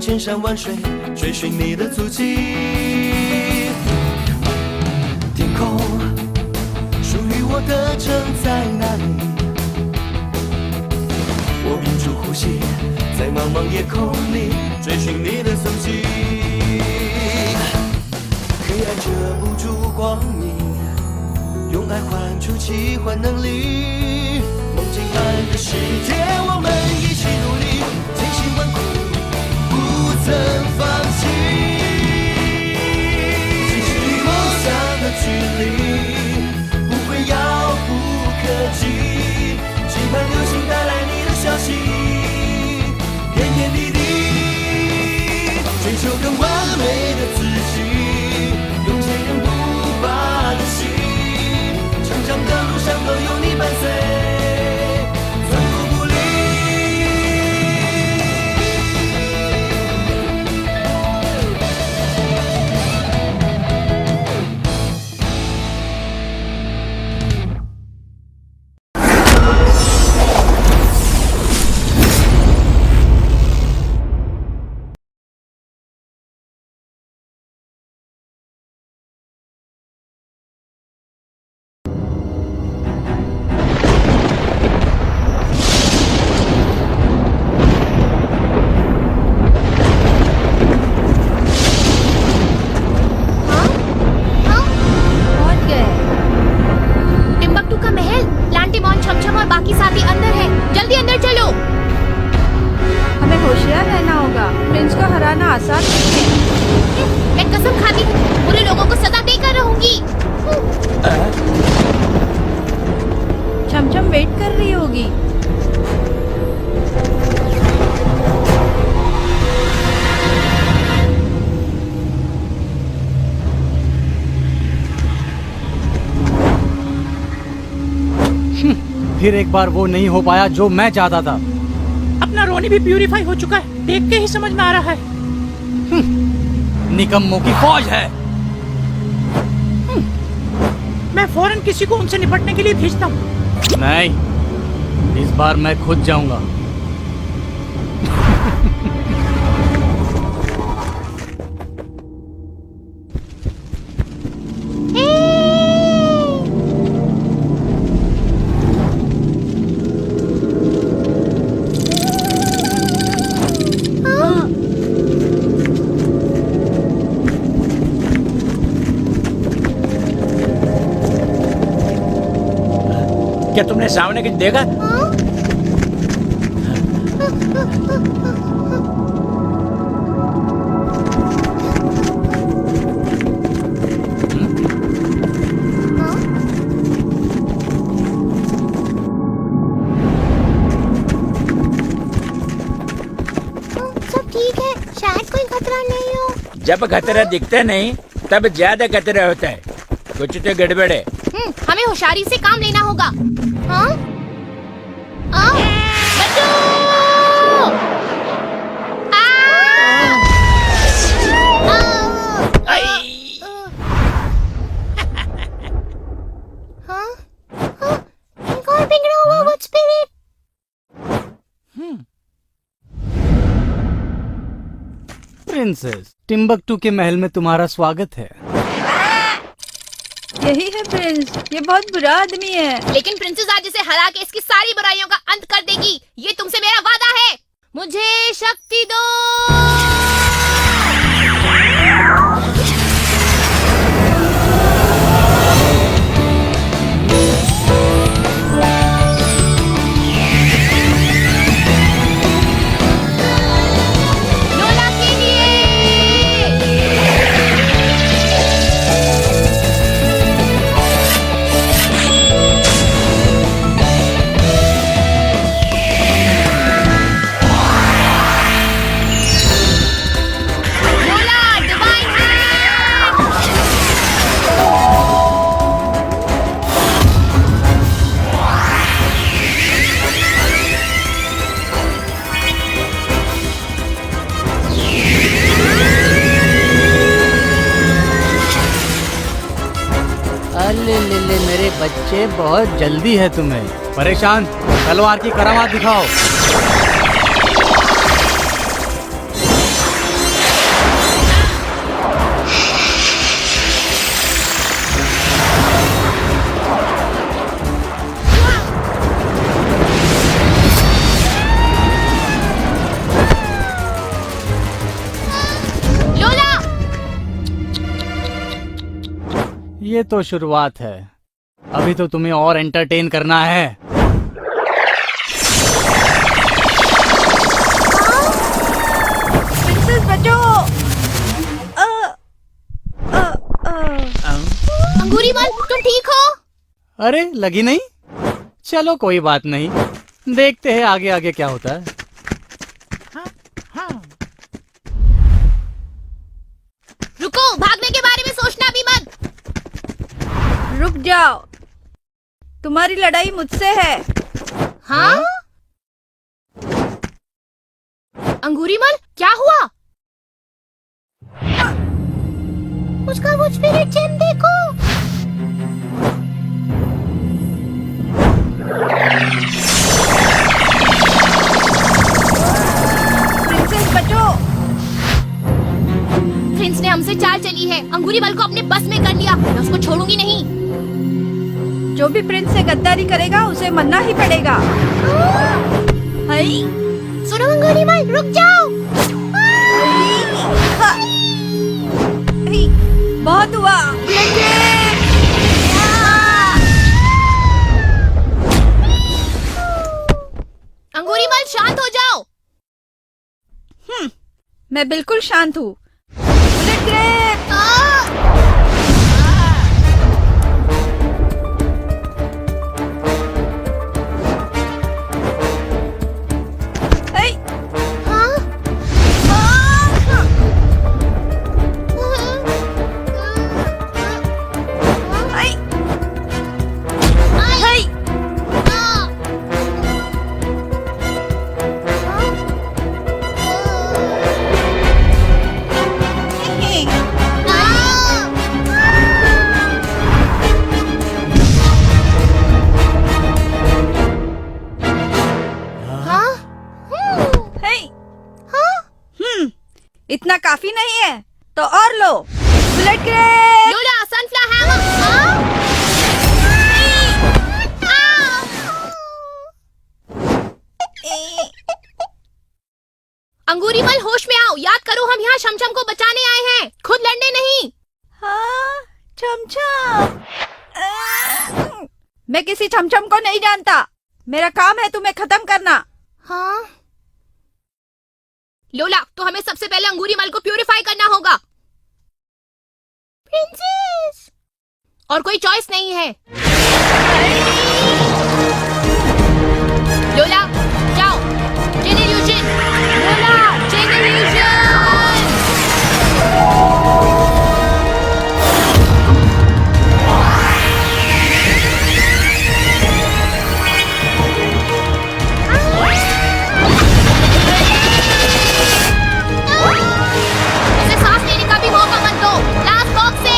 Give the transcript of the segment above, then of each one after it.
千山万水，追寻你的足迹。天空，属于我的城在哪里？我屏住呼吸，在茫茫夜空里追寻你的踪迹。黑暗遮不住光明，用爱换出奇幻能力。梦境般的世界，我们一起努力，千辛万苦不曾放弃。其实离梦想的距离不会遥不可及，期盼流星带来你的消息，点点滴滴追求更完美的自己，用坚韧不拔的心，成长的路上都有你伴随。फिर एक बार वो नहीं हो पाया जो मैं चाहता था। अपना रोनी भी प्यूरिफाई हो चुका है, देख के ही समझ में आ रहा है। निकम्मों की फौज है। मैं फौरन किसी को उनसे निपटने के लिए भेजता हूँ। नहीं, इस बार मैं खुद जाऊंगा। क्या तुमने सामने कुछ देखा? सब ठीक है, शायद कोई खतरा नहीं हो। जब खतरा दिखता नहीं तब ज्यादा खतरा होता है। कुछ तो गड़बड़ है। हमें होशियारी से काम लेना होगा। हाँ? बच्चों! एक और बिगड़ा हुआ वुड स्पिरिट। प्रिंसेस, टिम्बकटू के महल में तुम्हारा स्वागत है। यही है प्रिंस, ये बहुत बुरा आदमी है। लेकिन प्रिंसेस आज इसे हरा के इसकी सारी बुराइयों का अंत कर देगी। ये तुमसे मेरा वादा है। मुझे शक्ति दो। ले मेरे बच्चे, बहुत जल्दी है तुम्हें। परेशान, तलवार की करामात दिखाओ। ये तो शुरुआत है, अभी तो तुम्हें और एंटरटेन करना है। प्रिंसेस बचो। अंगूरीमल, तुम ठीक हो? अरे लगी नहीं? चलो कोई बात नहीं, देखते हैं आगे आगे क्या होता है। रुको, भागने के बारे में सोचना भी मत। रुक जाओ, तुम्हारी लड़ाई मुझसे है। हाँ? अंगूरीमल, क्या हुआ? उसका वो स्पिरिट जेम देखो। प्रिंसेस बचो। प्रिंस ने हमसे चाल चली है, अंगूरीमल को अपने बस में कर लिया। मैं उसको छोड़ूंगी नहीं। जो भी प्रिंस से गद्दारी करेगा उसे मरना ही पड़ेगा। हाय, सुनो अंगूरीमल, रुक जाओ। बहुत हुआ। अंगूरीमल, शांत हो जाओ। मैं बिल्कुल शांत हूँ। Bullet grape. Hi, hi, hi. Hi. इतना काफी नहीं है तो और लो। Bullet grape. Lola, sunflower hammer. Angoorimal, होश में आओ। याद करो, हम यहाँ शमशम को बचाने आए हैं, खुद लड़ने नहीं। हाँ, छमछम। मैं किसी छमछम को नहीं जानता। मेरा काम है तुम्हें खत्म करना। हाँ? लोला, तो हमें सबसे पहले अंगूरीमल को प्यूरिफाई करना होगा। प्रिंसेस, और कोई चॉइस नहीं है। लोला, जाओ। Chain illusion. लोला, चेन इल्यूजन। इसे सांस लेने का भी मौका मत दो। Last boxing.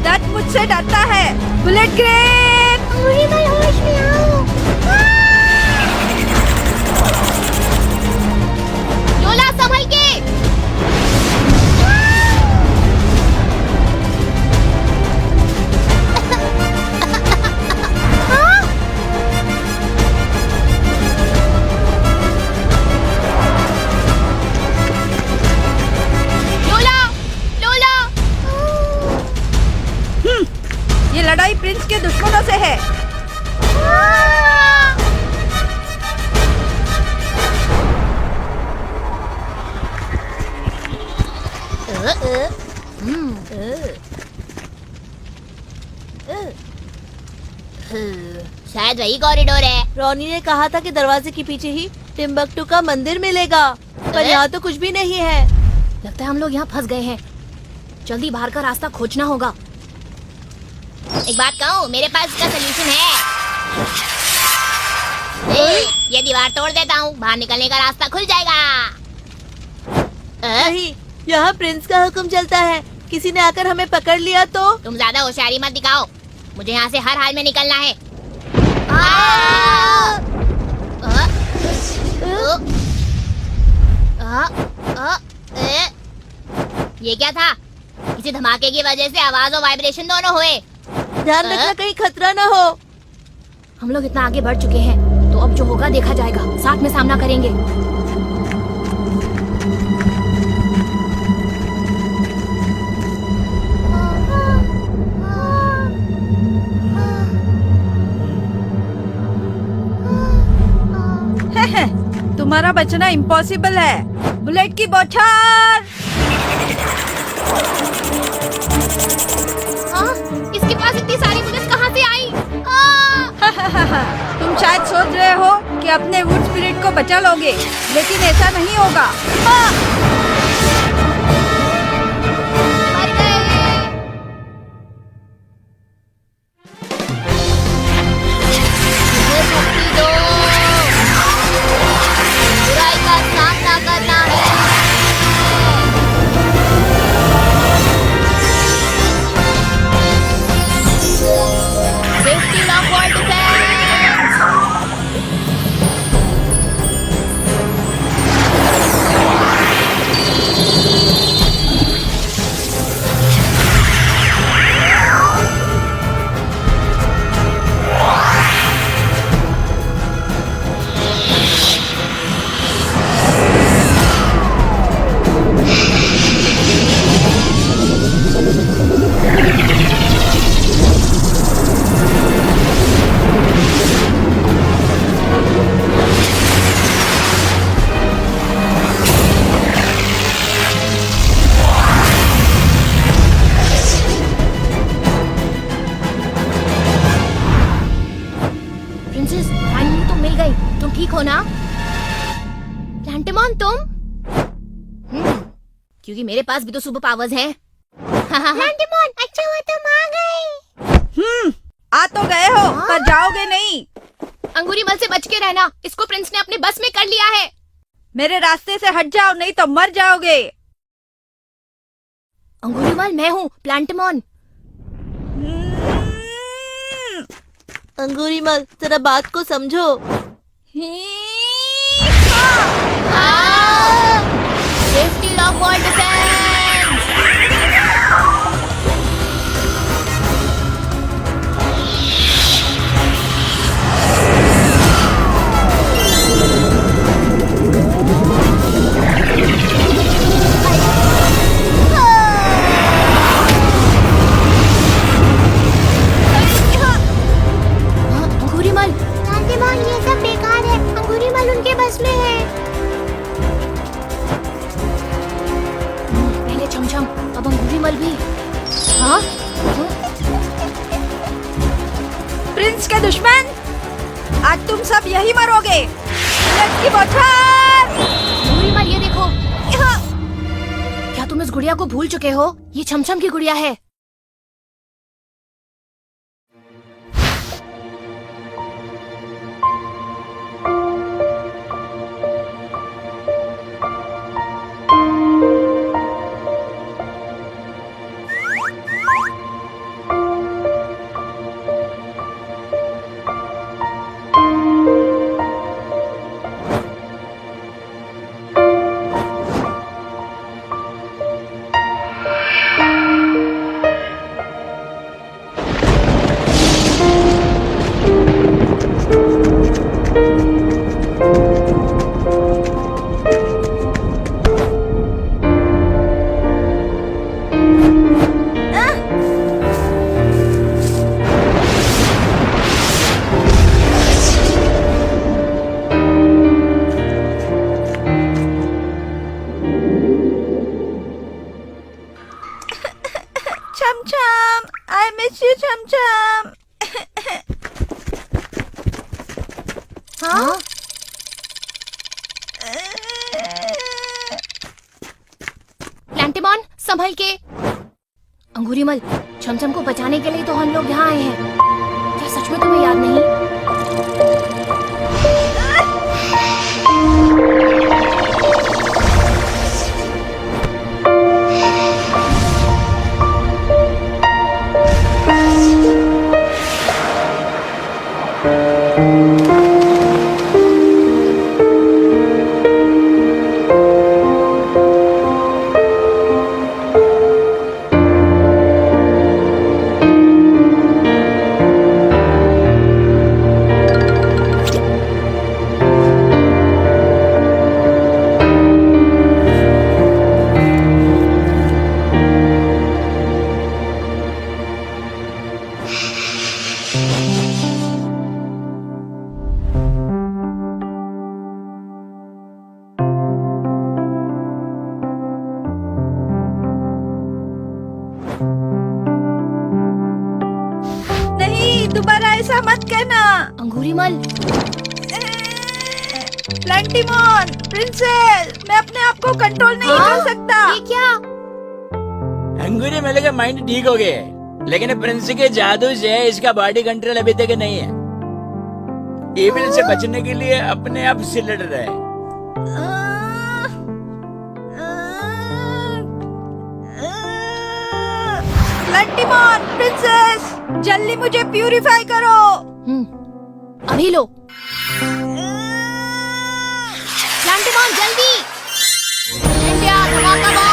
दर्द मुझसे डरता है। Bullet grep. अंगूरीमल, होश में आओ। लोला, संभल के। लोला, लोला। ये लड़ाई प्रिंस के दुश्मनों से है। शायद वही कॉरिडोर है। रोनी ने कहा था कि दरवाजे के पीछे ही टिम्बकटू का मंदिर मिलेगा, पर यहाँ तो कुछ भी नहीं है। लगता है हम लोग यहाँ फंस गए हैं। जल्दी बाहर का रास्ता खोजना होगा। एक बात कहूँ, मेरे पास इसका सलूशन है। ये दीवार तोड़ देता हूँ, बाहर निकलने का रास्ता खुल जाएगा। नहीं, यहाँ प्रिंस का हुक्म चलता है। किसी ने आकर हमें पकड़ लिया तो? तुम ज्यादा होशियारी मत दिखाओ, मुझे यहाँ से हर हाल में निकलना है। ये क्या था? किसी धमाके की वजह से आवाज और वाइब्रेशन दोनों हुए। ध्यान रखना कहीं खतरा न हो। हम लोग इतना आगे बढ़ चुके हैं तो अब जो होगा देखा जाएगा, साथ में सामना करेंगे। तुम्हारा बचना इम्पॉसिबल है। बुलेट की बौछार। इसके पास इतनी सारी बुलेट कहाँ से आई? तुम शायद सोच रहे हो कि अपने वुड स्पिरिट को बचा लोगे, लेकिन ऐसा नहीं होगा। मर गए। मुझे शक्ति दो, बुराई का सामना करना है। Safety lock wall defense. Princess, finally तुम मिल गई। तुम ठीक हो ना? प्लांटेमॉन तुम? क्योंकि मेरे पास भी तो सुपर पावर्स हैं। प्लांटेमॉन, अच्छा हुआ तुम आ गए। आ तो गए हो, पर जाओगे नहीं। अंगूरीमल से बच के रहना, इसको प्रिंस ने अपने बस में कर लिया है। मेरे रास्ते से हट जाओ, नहीं तो मर जाओगे। अंगूरीमल, मैं हूँ प्लांटेमॉन। अंगूरीमल, जरा बात को समझो। Safety lock wall defence. Angoorimal, Plantemon, ये सब बेकार है। अंगूरीमल उनके बस में है। पहले छमछम, अब अंगूरीमल भी। हाँ? प्रिंस के दुश्मन, आज तुम सब यही मरोगे। बुलेट की बौछार। अंगूरीमल, ये देखो। क्या तुम इस गुड़िया को भूल चुके हो? ये छमछम की गुड़िया है। छमछम, I miss you, छमछम। हाँ? प्लांटेमॉन, संभल के। अंगूरीमल, छमछम को बचाने के लिए तो हम लोग यहाँ आए हैं। क्या सच में तुम्हें याद नहीं? ऐसा मत कहना। अंगूरीमल, प्लेंटीमॉन, प्रिंसेस, मैं अपने आप को कंट्रोल नहीं हाँ? कर सकता। ये क्या? अंगूरी मेले का माइंड ठीक हो गया है, लेकिन प्रिंस के जादू से इसका बॉडी कंट्रोल अभी तक नहीं है। एविल से बचने के लिए अपने आप से लड़ रहा है। प्लेंटीमॉन, प्रिंसेस, जल्दी मुझे प्यूरिफाई करो। अभी लो। प्लांटीमॉन, जल्दी। इंडिया, धमाका बम।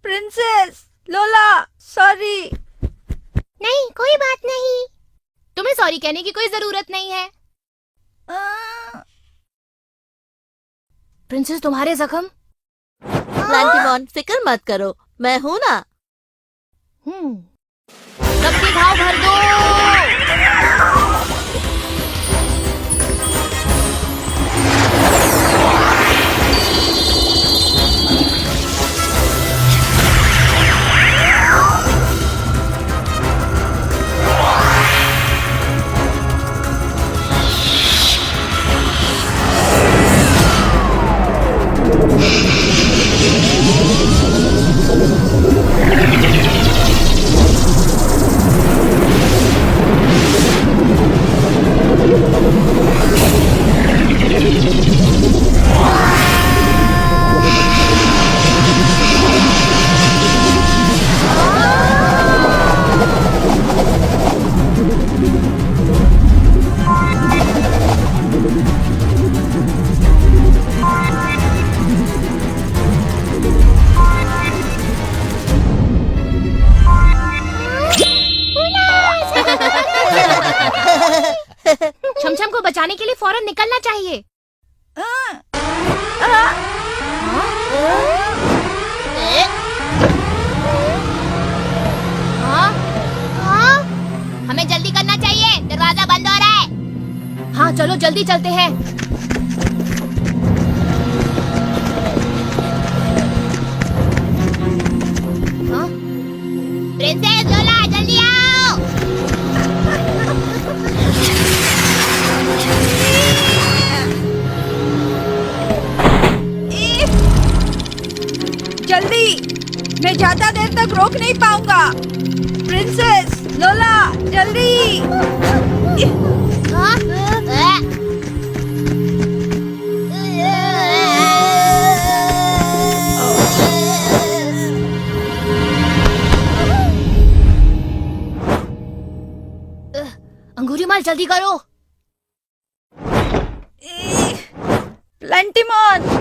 प्रिंसेस, लोला, सॉरी। नहीं, कोई बात नहीं। तुम्हें सॉरी कहने की कोई जरूरत नहीं है। प्रिंसेस, तुम्हारे जख्म? प्लांटीमॉन, फिक्र मत करो, मैं हूँ ना। सबके घाव भर दो। छमछम को बचाने के लिए फौरन निकलना चाहिए। हमें जल्दी करना चाहिए, दरवाजा बंद हो रहा है। हाँ, चलो जल्दी चलते हैं। प्रिंसेस, लोला, जल्दी आओ। जल्दी, मैं ज्यादा देर तक रोक नहीं पाऊंगा। प्रिंसेस, लोला, जल्दी। अंगूरीमाल, जल्दी करो। प्लेंटीमॉन,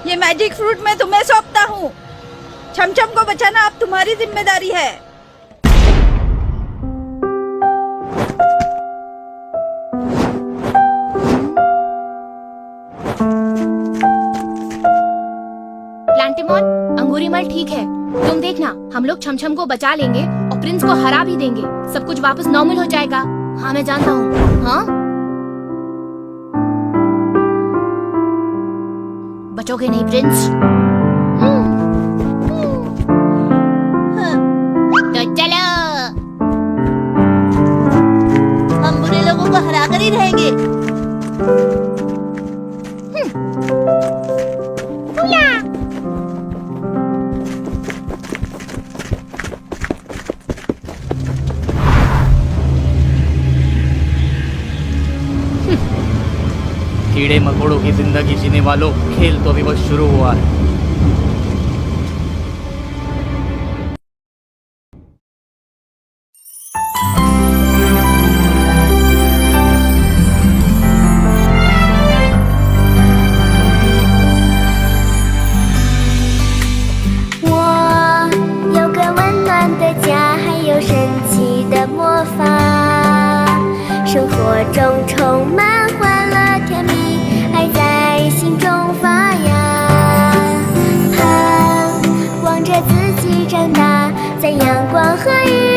ये मैजिक फ्रूट मैं तुम्हें सौंपता हूँ। छमछम को बचाना अब तुम्हारी जिम्मेदारी है। प्लांटीमॉन, अंगूरीमाल ठीक है। तुम देखना, हम लोग छमछम को बचा लेंगे और प्रिंस को हरा भी देंगे। सब कुछ वापस नॉर्मल हो जाएगा। हाँ, मैं जानता हूँ। हाँ, बचोगे नहीं प्रिंस? तो चलो, हम बुरे लोगों को हरा कर ही रहेंगे। कीड़े मकोड़ों की जिंदगी जीने वालों, खेल तो अभी बस शुरू हुआ है। 生活中充满欢乐甜蜜，爱在心中发芽，盼望着自己长大，在阳光和雨